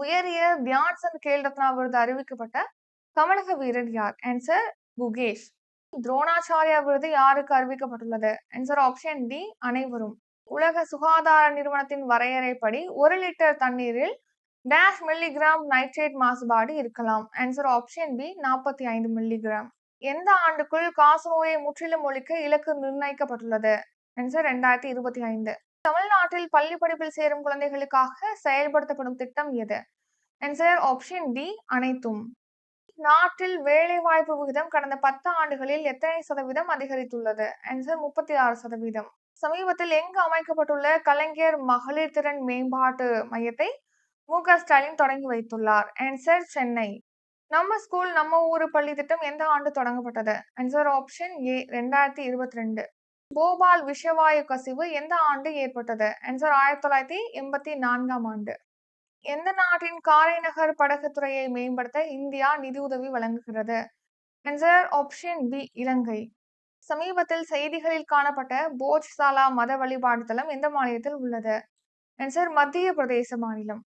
உயரிய தியான்சந்த் கேல் ரத்னா விருது அறிவிக்கப்பட்ட தமிழக வீரர் யார்? ஆன்சர் குகேஷ். துரோணாச்சாரியா விருது யாருக்கு அறிவிக்கப்பட்டுள்ளது? ஆன்சர் ஆப்ஷன் டி அனைவரும். உலக சுகாதார நிறுவனத்தின் வரையறைப்படி 1 லிட்டர் தண்ணீரில் டேஷ் மில்லிகிராம் நைட்ரேட் மாசுபாடு இருக்கலாம். Answer option B 45 milligram. எந்த ஆண்டுக்குள் காசநோயை முற்றிலும் ஒழிக்க இலக்கு நிர்ணயிக்கப்பட்டுள்ளது? ஆன்சர் 2025. தமிழ்நாட்டில் பள்ளி படிப்பில் சேரும் குழந்தைகளுக்காக செயல்படுத்தப்படும் திட்டம் எது? ஆன்சர் ஆப்ஷன் டி அனைத்தும். நாட்டில் வேலைவாய்ப்பு விகிதம் கடந்த 10 ஆண்டுகளில் எத்தனை சதவீதம் அதிகரித்துள்ளது? ஆன்சர் 36%. சமீபத்தில் எங்கு அமைக்கப்பட்டுள்ள கலைஞர் மகளிர் திறன் மேம்பாட்டு மையத்தை மு.க. ஸ்டாலின் தொடங்கி வைத்துள்ளார்? ஆன்சர் சென்னை. நம்ம ஸ்கூல் நம்ம ஊரு பள்ளி திட்டம் எந்த ஆண்டு தொடங்கப்பட்டது? Answer option A 2022. போபால் விஷவாயு கசிவு எந்த ஆண்டு ஏற்பட்டது? ஆன்சர் 1984ஆம் ஆண்டு. எந்த நாட்டின் காரைநகர் படகு துறையை மேம்படுத்த இந்தியா நிதியுதவி வழங்குகிறது? ஆன்சர் ஆப்ஷன் பி இலங்கை. சமீபத்தில் செய்திகளில் காணப்பட்ட போஜ்சாலா மத வழிபாடு தலம் எந்த மாநிலத்தில் உள்ளது? ஆன்சர் மத்திய பிரதேச மாநிலம்.